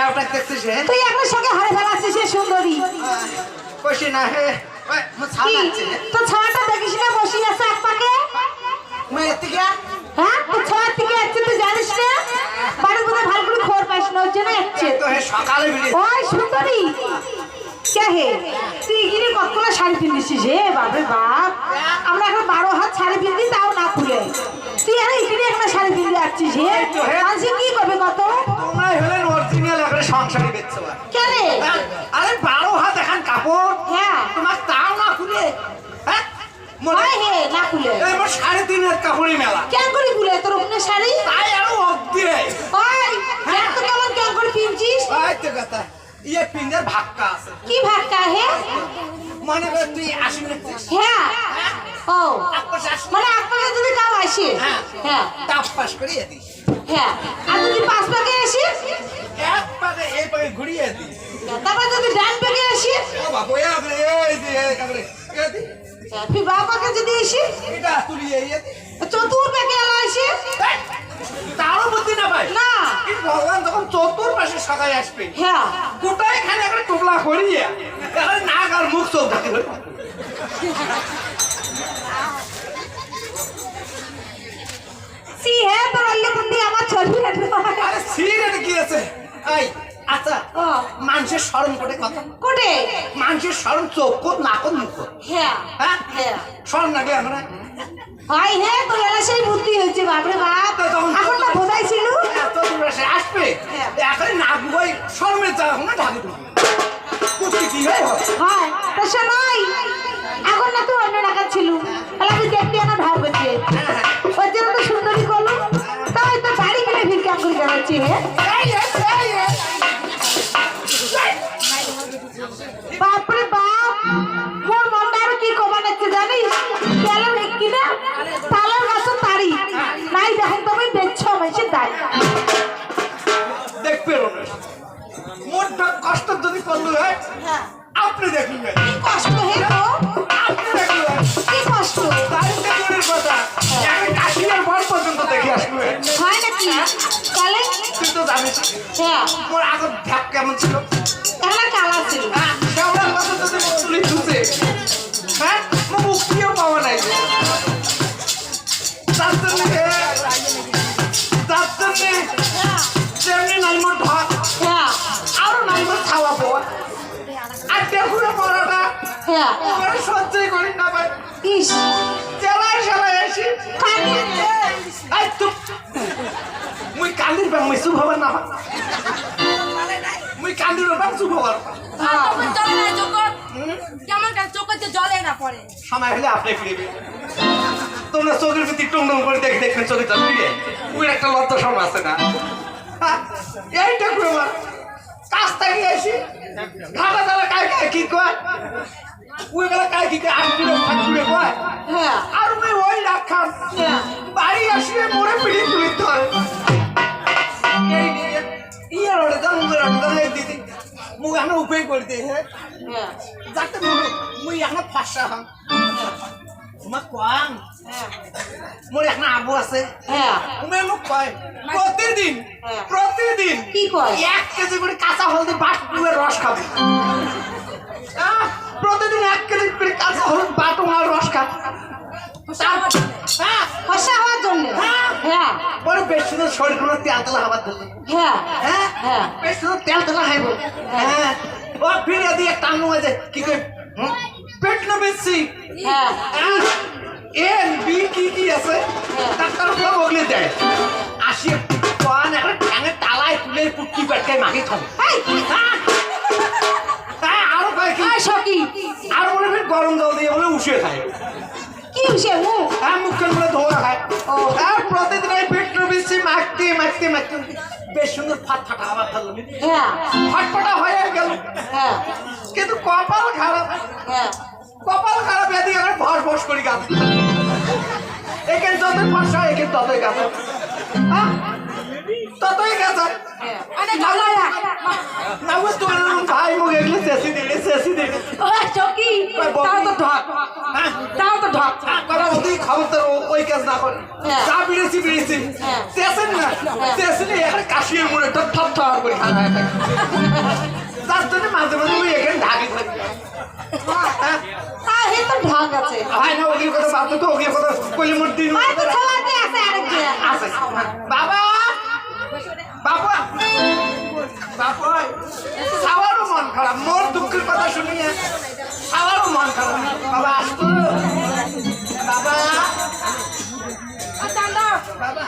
মেয়েটা দেখছিস হে তুই এখন সঙ্গে হারে ফেলাচ্ছিস সে সুন্দরী কইছি না হে তো ছাওয়াটা দেখিস না বসি আছে এক পাকে মেয়ে থেকে হ্যাঁ তো ছাওয়ার থেকে আসছে তুই জানিস না বাড়ির মধ্যে ভালো করে খবর পাইস না ওর জন্য আসছে তো হে সকালে বেরিয়ে ওই সুন্দরী কে হে তুই গিয়ে কতগুলো শাড়ি পিন্দিছিস হে বাপরে বাপ আমরা এখন 12 হাত শাড়ি পিন্দি তাও না খুলে তুই আর এখানে একটা শাড়ি পিন্দি আসছিস হে মানুষ কি করবে কত তোমরাই হলেন অরিজিনাল একটা সংসারী বেচছো কেন আরে 12 হাত এখন কাপড় হ্যাঁ তোমার তাও না খুলে হ্যাঁ মনে হে না খুলে এবার 3.5 হাত কাপড়ই মেলা কেন করে খুলে তোর ওখানে শাড়ি তাই আরো অবধি রে ওই দেখ তো কেমন করে পিনছিস ওই তো কথা ইয়ে পিন্দের ভাগটা আছে কি ভাগটা হে মনে কর তুই 80 মিনিট হ্যাঁ ও আপস আসি মানে এক পাকে যদি কাউ আসে হ্যাঁ হ্যাঁ তাপ পাস করিয়ে দিস হ্যাঁ আর যদি 5 পাকে আসে এক পাকে এই পাকে ঘুরিয়ে দিস তারপর যদি ডান পাকে আসে ও বাবা এই যে কাবরে এই দি তুই বাম পাকে যদি আসে এটা তুলি এই চতুর পাকে এলা আসে তারও বুদ্ধি না ভাই না এই ভগবান তখন চতুর পাশে সকালে আসবে হ্যাঁ গোটাই খানে একটা টুকলা করিয়ে এখন নাক আর মুখ চোখ ঢাকি ধরে সি হে তোর অল্লি বুদ্ধি আমার ছবি আরে সিরিয়ালে কি আছে এই আচ্ছা ও মানুষের শরম করে কথা কোটে মানুষের শরম চোখ কোট না কোট মুখ হ্যাঁ হ্যাঁ হ্যাঁ শরম লাগে আমরা ভাই হে তোর এলা সেই বুদ্ধি হয়েছে বাপরে বাপ এখন না বোধাই ছিল এত দূর এসে আসবে এখন না বই শরমে যা না ঢাকি দেবো কুচি কি হয় হয় তো শোনাই এখন না তো অন্য টাকা ছিল তাহলে আমি দেখতে না ধার করছে ওই জন্য তো সুন্দরী করলো তাই তো বাড়ি কিনে ভিক্ষা করে যাচ্ছি বাপরে বাপ মোর মনটা আর কি কমা যাচ্ছে জানিস গেলাম কিনা তালের গাছ তাড়ি নাই দেখেন তুমি দেখছো মেশে দায় দেখবে মনটা কষ্ট যদি করলো হয় আপনি দেখুন কি কষ্ট হে গো আপনি দেখুন কি কষ্ট তারিখটা দূরের কথা আমি কাশিয়ার বর পর্যন্ত দেখে আসবে হয় নাকি তাহলে তুই তো জানিস হ্যাঁ মোর আগত ঢাক কেমন ছিল তাহলে কালা ছিল কেমন কথা যদি মুখ তুলি ধুতে হ্যাঁ মুখ দিয়েও পাওয়া নাই তার জন্য যেমনি নাই মোর ঢাক হ্যাঁ আরো নাই মোর খাওয়াবো আর দেখুন পড়াটা হ্যাঁ ওরা সহ্যই করি না ভাই ইস জেলায় জেলায় আসি কালি এই তো মুই কান্দির বাং মুই শুভ হবার না মুই কান্দির বাং শুভ হবার কেমন চোখে জলে না পড়ে সময় হলে আপনি ফিরবে তোমরা চোখের ভিতরে টুং টুং করে দেখে দেখবেন চোখে জল ফিরে ওই একটা লজ্জা শর্মা আছে না এইটা করে আমার কাজ থেকে আসি ঘাটা তারা কায় কায় কি কয় ওই বেলা কায় কি কয় আঙ্গুরে ফাঁকুরে কয় হ্যাঁ আর ওই রাখান বাড়ি আসলে মোড়ে পিড়ি তুলিতে হয় এই ইয়ার ওটা জানো দিদি মুখ আমরা উপায় করে দিই হ্যাঁ হ্যাঁ যাতে মুই এখন ফাঁসা হন তোমার কম মোর এখন আবু আছে হ্যাঁ তুমি মোক কয় প্রতিদিন প্রতিদিন কি কয় 1 কেজি করে কাঁচা হলদি বাটুয়ের রস খাবে প্রতিদিন 1 কেজি করে কাঁচা হলদি বাটুয়ার রস খাবে হ্যাঁ ফসা হওয়ার জন্য হ্যাঁ বড় বেশ সুন্দর শরীর কোনো তেল তেলা হবার জন্য হ্যাঁ হ্যাঁ হ্যাঁ বেশ সুন্দর তেল তেলা খাইব হ্যাঁ ও ফিরে দিয়ে টানো আছে কি কই পেট না বেশি হ্যাঁ এন বি কি আছে ডাক্তার সব ওগলে দেয় আসি পান একটা ঠ্যাঙে তালায় তুলে পুটকি পেটকায় মাখি খাবে হ্যাঁ আরো কয় কি সকি আর মনে হয় গরম জল দিয়ে বলে উষে খায় কি হইছে মুখ হ্যাঁ মুখখান বলে ধোয়া খায় ও আর প্রতিদিন এই পেট বেশি মাখতে মাখতে মাখতে বেশ সুন্দর ফাট ফাটা আবার থাকলো হ্যাঁ ফাটফাটা হয়ে গেল হ্যাঁ কিন্তু কপাল খারাপ হ্যাঁ কপাল খারাপ এদিকে আমরা ভস ভস করি গাছ এখানে যতই ফসা এখানে ততই গাছ হ্যাঁ ততই গাছ না বুঝতে পারলাম ভাই মুখ এগুলো চেষি দিলে সকি তাও তো ঢক হ্যাঁ তাও তো ঢক চপ চপ কথা ওই খবরদার ওই কাজ না করে হ্যাঁ। যা বিড়েছি হ্যাঁ। তেছেন না তেছলে এখানে কাশিয়ে মনে টপ টপ টপ করে খাওয়া হয় তার জন্য মাঝে মাঝে ওই এখানে ঢাকি থাকি হ্যাঁ এই তো ঢং আছে হয় না ওগির কথা বাদ তো ওগির কথা কইলে মোর দিন আর তো ছোলাতে আছে আরেকজন আছে বাবা বাবা বাবা সবারও মন খারাপ মোর দুঃখের কথা শুনিয়ে সবারও মন খারাপ বাবা আসতো বাবা বাবা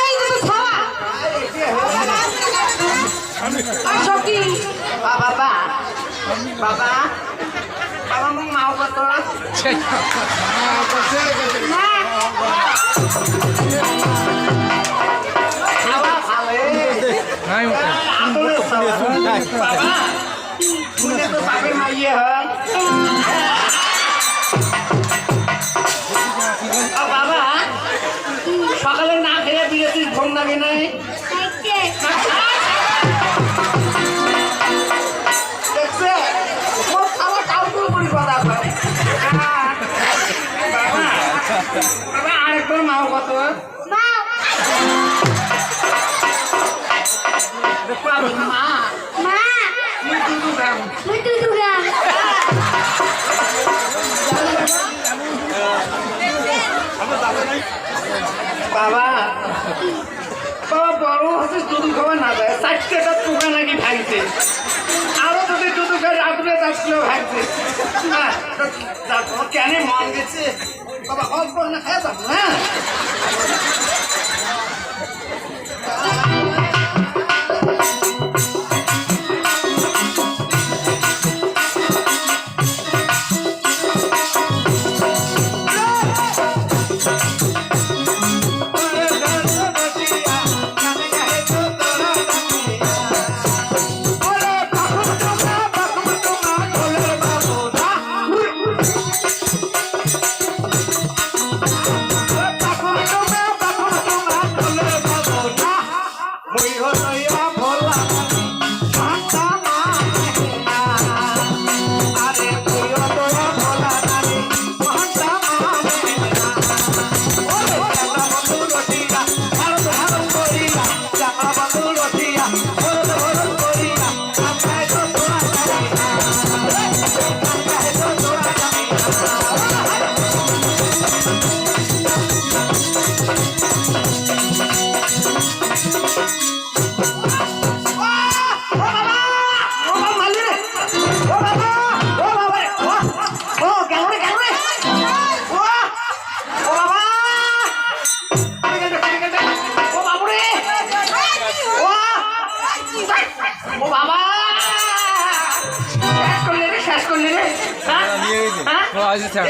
এই তো ছোলা আর সকি বাবা বাবা বাবা মোক মাও কত না খাওয়া ভালে বাবা শুনে তো বাপের মাইয়ে হয় বাবা সকালে না খেয়ে বিরেছিস ঘুম লাগে নাই দেখছে মোর খাওয়া কাউকুল করি কথা কয় বাবা বাবা আরেকবার মাও কত মা দেখো আমি মা মা তুই দুধু খাম তুই তুই দুগা বাবা বাবা বড় হচ্ছে দুধু খাওয়া না যায় চারটেটা পোকা নাকি ভাঙছে আরো যদি দুধু খাই রাত্রে চারটেও ভাঙছে হ্যাঁ কেন মন গেছে বাবা অল্প না খাই যাবো হ্যাঁ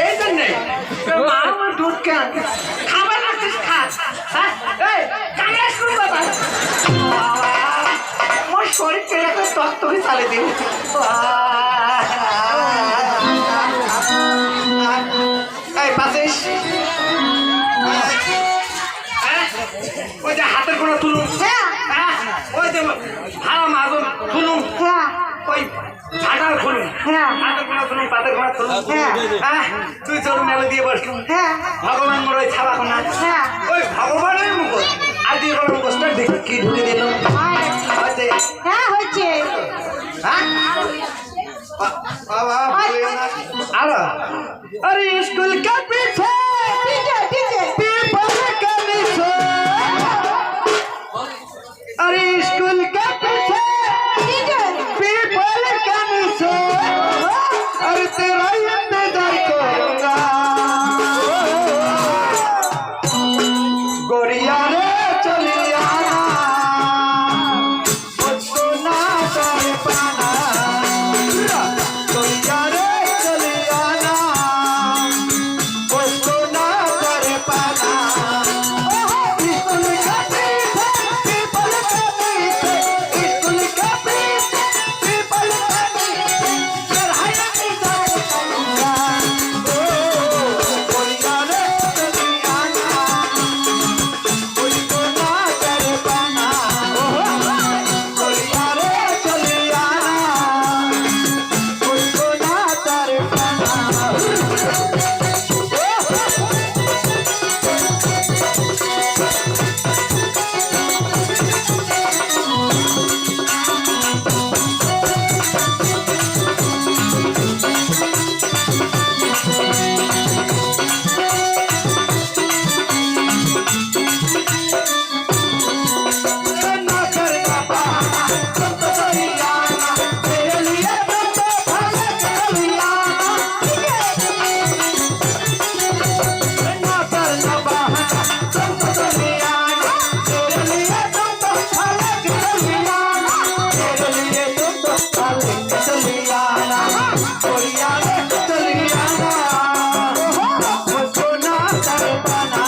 এই জন্যে মা আমার দুধ কেন খাবার রাখছিস খা কামড়া শুরু বাবা আমার শরীর কেড়ে করে তক্তকে চালে দিন এই পাশিস ওই যে হাতের কোনো তুলুন ওই যে ভাড়া মাজন তুলুন ওই ঝাঁটার খুলুন হাতের কোনো তুলুন পাতের কোনো তুলুন তুই চোর মেলে দিয়ে বসলুন ভগবান মোর ওই ছাড়া না ওই ভগবানের মুখোশ আর দিয়ে বড় মুখোশটা কি ঢুকে দিল হ্যাঁ হচ্ছে বাবা আরে अरे स्कूल के पीछे पीपल के नीचे अरे स्कूल के पीछे पीपल के नीचे अरे तेरा इंतजार करूंगा गोरिया रे चली आना मुझको ना कर पाना কনা